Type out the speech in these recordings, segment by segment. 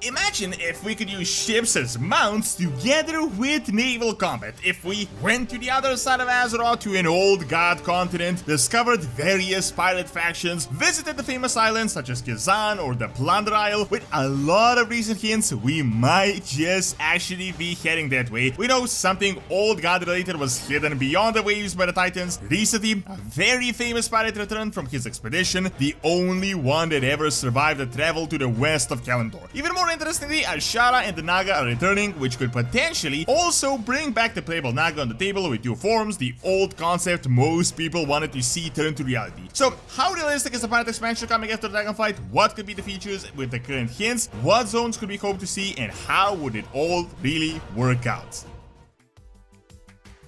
Imagine if we could use ships as mounts together with naval combat. If we went to the other side of Azeroth to an old god continent, discovered various pirate factions, visited the famous islands such as Kazan or the Plunder Isle, with a lot of recent hints, we might just actually be heading that way. We know something old god related was hidden beyond the waves by the Titans. Recently, a very famous pirate returned from his expedition, the only one that ever survived the travel to the west of Kalimdor. Even more interestingly, Azshara and the Naga are returning, which could potentially also bring back the playable Naga on the table with new forms, the old concept most people wanted to see turn to reality. So, how realistic is the pirate expansion coming after Dragonflight? What could be the features with the current hints? What zones could we hope to see? And how would it all really work out?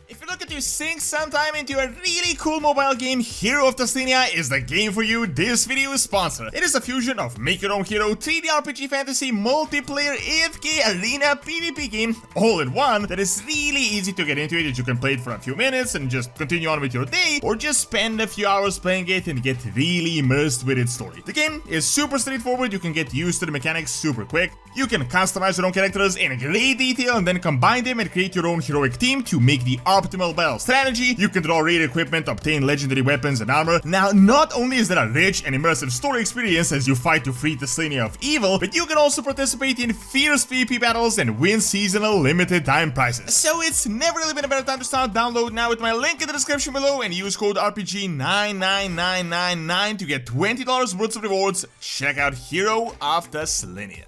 If you're looking to sink some time into a really cool mobile game, Hero of Taslinia is the game for you. This video is sponsored. It is a fusion of make your own hero, 3D RPG fantasy, multiplayer, AFK, arena, PvP game, all in one that is really easy to get into it. That you can play it for a few minutes and just continue on with your day, or just spend a few hours playing it and get really immersed with its story. The game is super straightforward. You can get used to the mechanics super quick. You can customize your own characters in great detail and then combine them and create your own heroic team to make the optimal battle strategy. You can draw rare equipment, obtain legendary weapons and armor. Now, not only is there a rich and immersive story experience as you fight to free Taslinia of evil, but you can also participate in fierce PvP battles and win seasonal limited time prizes. So it's never really been a better time to start. Download now with my link in the description below and use code RPG99999 to get $20 worth of rewards. Check out Hero of Taslinia.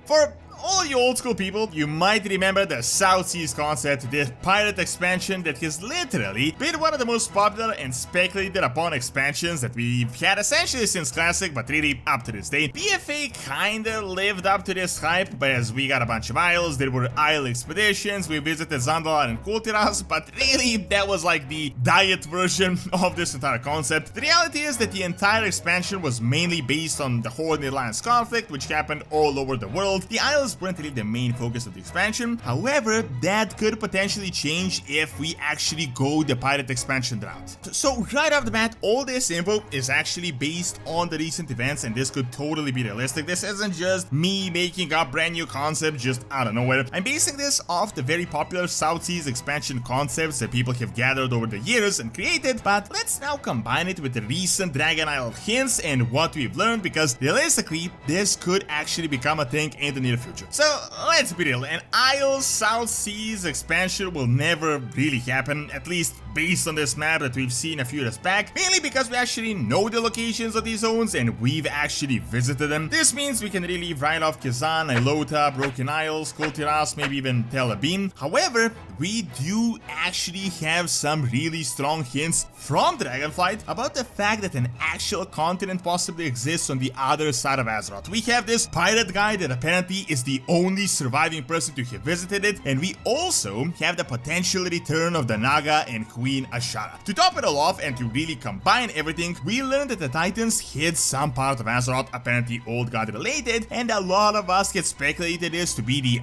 For all you old school people, you might remember the South Seas concept, the pirate expansion that has literally been one of the most popular and speculated upon expansions that we've had essentially since Classic, but really up to this day. BFA kinda lived up to this hype, but as we got a bunch of isles, there were isle expeditions, we visited Zandalar and Kultiras, but really that was like the diet version of this entire concept. The reality is that the entire expansion was mainly based on the Horde Alliance conflict, which happened all over the world. The isles weren't really the main focus of the expansion. However, that could potentially change if we actually go the pirate expansion route. So right off the bat, all this info is actually based on the recent events, and this could totally be realistic. This isn't just me making up brand new concept just out of nowhere. I'm basing this off the very popular South Seas expansion concepts that people have gathered over the years and created, but let's now combine it with the recent Dragon Isle hints and what we've learned, because realistically, this could actually become a thing in the near future. So let's be real, an Isle South Seas expansion will never really happen, at least based on this map that we've seen a few years back, mainly because we actually know the locations of these zones and we've actually visited them. This means we can really write off Kazan, Islota, Broken Isles, Kultiras, maybe even Tel Abyn. However, we do actually have some really strong hints from Dragonflight about the fact that an actual continent possibly exists on the other side of Azeroth. We have this pirate guy that apparently is the only surviving person to have visited it, and we also have the potential return of the Naga and Queen Azshara. To top it all off and to really combine everything, we learned that the Titans hid some part of Azeroth, apparently old god related, and a lot of us had speculated this to be the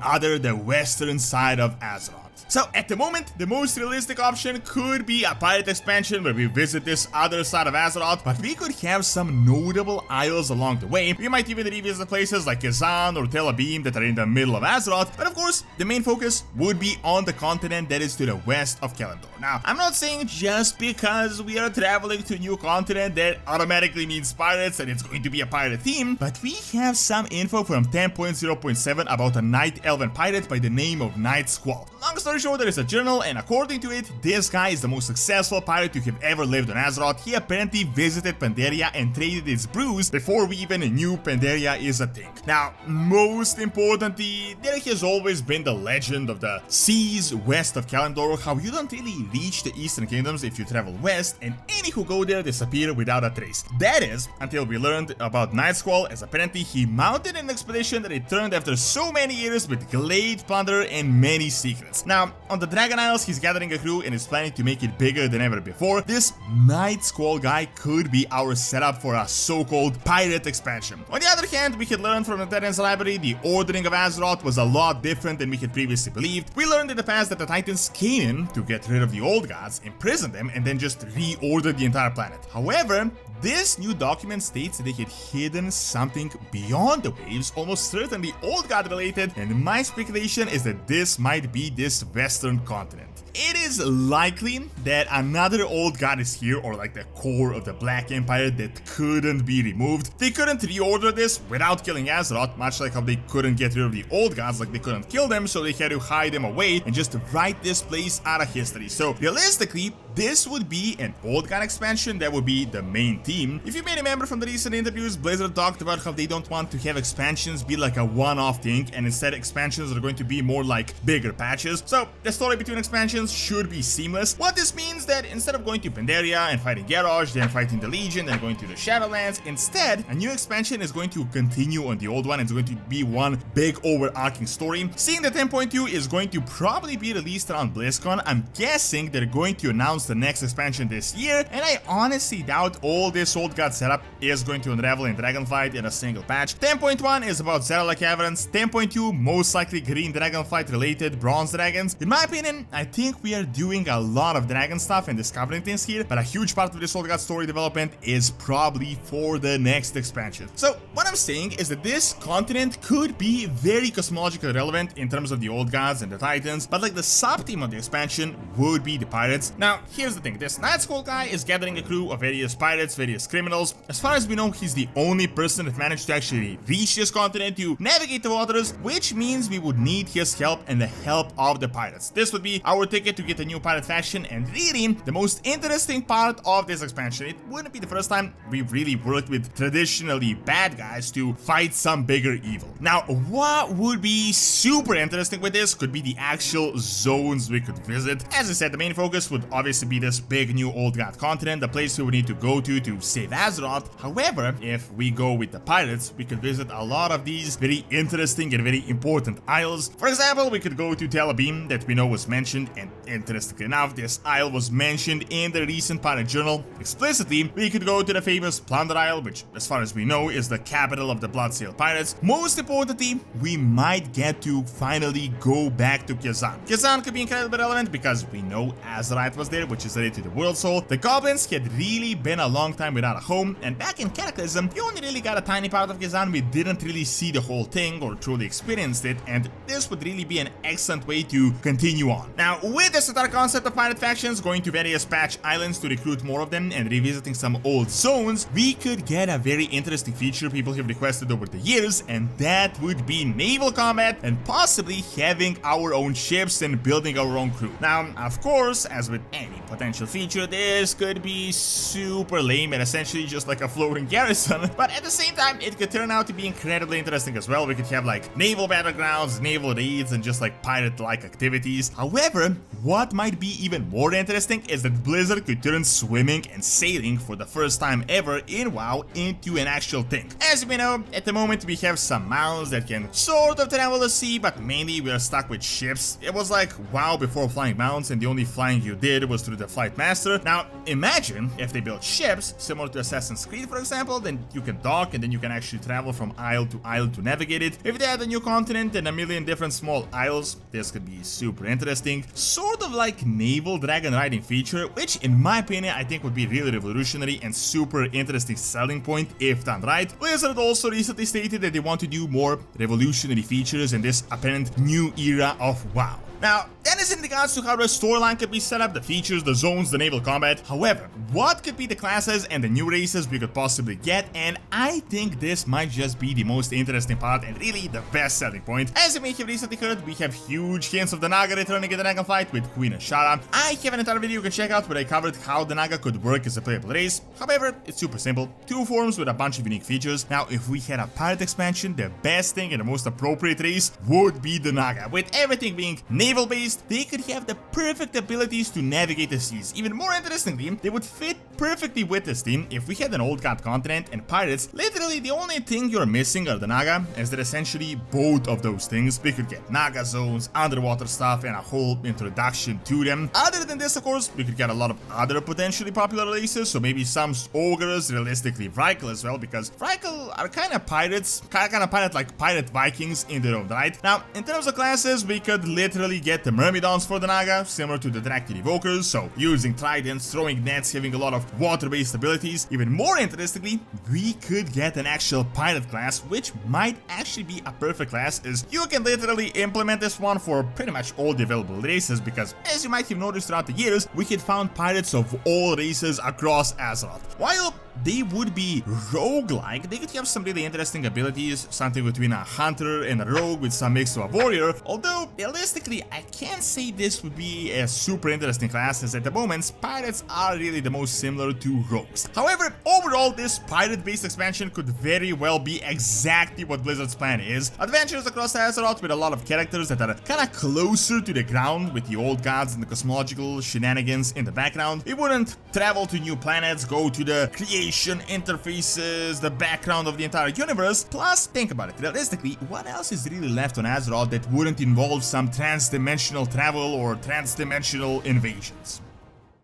western side of Azeroth. So at the moment, the most realistic option could be a pirate expansion where we visit this other side of Azeroth, but we could have some notable isles along the way. We might even revisit places like Kazan or Tel Abyn that are in the middle of Azeroth, but of course, the main focus would be on the continent that is to the west of Kalimdor. Now, I'm not saying just because we are traveling to a new continent that automatically means pirates and it's going to be a pirate theme, but we have some info from 10.0.7 about a Night Elven pirate by the name of Night Squall. Long story short, there is a journal, and according to it, this guy is the most successful pirate to have ever lived on Azeroth. He apparently visited Pandaria and traded its brews before we even knew Pandaria is a thing. Now, most importantly, there has always been the legend of the seas west of Kalimdor, how you don't really reach the Eastern Kingdoms if you travel west, and any who go there disappear without a trace. That is, until we learned about Night Squall, as apparently he mounted an expedition that returned after so many years with great plunder and many secrets. Now, on the Dragon Isles, he's gathering a crew and is planning to make it bigger than ever before. This Night Squall guy could be our setup for a so-called pirate expansion. On the other hand, we had learned from the Terran's library the ordering of Azeroth was a lot different than we had previously believed. We learned in the past that the Titans came in to get rid of the old gods, imprison them, and then just reorder the entire planet. However, this new document states that they had hidden something beyond the waves, almost certainly old god related, and my speculation is that this might be this western continent. It is likely that another old god is here, or like the core of the Black Empire that couldn't be removed. They couldn't reorder this without killing Azeroth, much like how they couldn't get rid of the old gods, like they couldn't kill them, so they had to hide them away and just write this place out of history. So realistically, this would be an old god expansion that would be the main theme. If you may remember from the recent interviews, Blizzard talked about how they don't want to have expansions be like a one-off thing, and instead expansions are going to be more like bigger patches. So the story between expansions should be seamless. What this means that instead of going to Pandaria and fighting Garrosh, then fighting the Legion, then going to the Shadowlands, instead a new expansion is going to continue on the old one. It's going to be one big overarching story. Seeing that 10.2 is going to probably be released around BlizzCon, I'm guessing they're going to announce the next expansion this year, and I honestly doubt all this old god setup is going to unravel in Dragonflight in a single patch. 10.1 is about Zerala Caverns, 10.2 most likely Green Dragonflight related bronze dragons. In my opinion, I think we are doing a lot of dragon stuff and discovering things here, but a huge part of this old god story development is probably for the next expansion. So what I'm saying is that this continent could be very cosmologically relevant in terms of the old gods and the titans, but like the sub-theme of the expansion would be the pirates. Now here's the thing, this Night Skull guy is gathering a crew of various pirates, various criminals. As far as we know, he's the only person that managed to actually reach this continent to navigate the waters, which means we would need his help and the help of the pirates. This would be our ticket to get a new pirate faction, and really the most interesting part of this expansion. It wouldn't be the first time we've really worked with traditionally bad guys to fight some bigger evil. Now what would be super interesting with this could be the actual zones we could visit. As I said, the main focus would obviously be this big new old god continent, the place we would need to go to save Azeroth. However, if we go with the pirates, we could visit a lot of these very interesting and very important isles. For example, we could go to Tel Abyss, that we know was mentioned, and interestingly enough, this isle was mentioned in the recent pirate journal explicitly. We could go to the famous Plunder Isle, which as far as we know is the capital of the Bloodsail pirates. Most importantly, we might get to finally go back to Kazan. Kazan could be incredibly relevant because we know Azerite was there, which is related to the World Soul. The goblins had really been a long time without a home, and back in Cataclysm, you only really got a tiny part of Kazan. We didn't really see the whole thing or truly experienced it, and this would really be an excellent way to continue on. Now, with this entire concept of pirate factions, going to various patch islands to recruit more of them and revisiting some old zones, we could get a very interesting feature people have requested over the years, and that would be naval combat and possibly having our own ships and building our own crew. Now, of course, as with any potential feature, this could be super lame and essentially just like a floating garrison, but at the same time, it could turn out to be incredibly interesting as well. We could have like naval battlegrounds, naval raids, and just like pirate-like activities. However, what might be even more interesting is that Blizzard could turn swimming and sailing for the first time ever in WoW into an actual thing. As you may know, at the moment we have some mounts that can sort of travel the sea, but mainly we are stuck with ships. It was like WoW before flying mounts, and the only flying you did was through the Flight Master. Now imagine if they built ships similar to Assassin's Creed, for example, then you can dock and then you can actually travel from isle to navigate it. If they had a new continent and a million different small isles, this could be super interesting. Sort of like naval dragon riding feature, which in my opinion I think would be really revolutionary and super interesting selling point if done right. Blizzard also recently stated that they want to do more revolutionary features in this apparent new era of WoW. Now, that is in regards to how the storyline could be set up, the features, the zones, the naval combat. However, what could be the classes and the new races we could possibly get? And I think this might just be the most interesting part and really the best selling point. As you may have recently heard, we have huge hints of the Naga returning in the Dragonflight with Queen Ashara. I have an entire video you can check out where I covered how the Naga could work as a playable race. However, it's super simple. 2 forms with a bunch of unique features. Now, if we had a pirate expansion, the best thing and the most appropriate race would be the Naga. With everything being naval based, they could have the perfect abilities to navigate the seas. Even more interestingly, they would fit perfectly with this team. If we had an old god continent and pirates, literally the only thing you're missing are the Naga, as they're essentially both of those things. We could get Naga zones, underwater stuff, and a whole introduction to them. Other than this, of course, we could get a lot of other potentially popular races, so maybe some ogres, realistically Vrykul as well, because Vrykul are kind of pirates, kind of pirate like pirate Vikings in their own right. Now, in terms of classes, we could literally get the Myrmidons for for the Naga, similar to the Dractyl Evokers, so using tridents, throwing nets, having a lot of water-based abilities. Even more interestingly, we could get an actual pirate class, which might actually be a perfect class, as you can literally implement this one for pretty much all the available races, because as you might have noticed throughout the years, we had found pirates of all races across Azeroth. While they would be roguelike, they could have some really interesting abilities, something between a hunter and a rogue with some mix of a warrior, although realistically I can't say this would be a super interesting class, as at the moment pirates are really the most similar to rogues. However, overall this pirate-based expansion could very well be exactly what Blizzard's plan is: adventures across Azeroth with a lot of characters that are kinda closer to the ground, with the old gods and the cosmological shenanigans in the background. We wouldn't travel to new planets, go to the creation interfaces, the background of the entire universe. Plus, think about it, realistically, what else is really left on Azeroth that wouldn't involve some trans-dimensional travel or trans-dimensional invasions?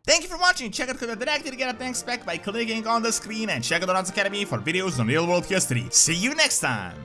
Thank you for watching. Check out Code Directly to get a thanks back by clicking on the screen, and check out Odds Academy for videos on real-world history. See you next time!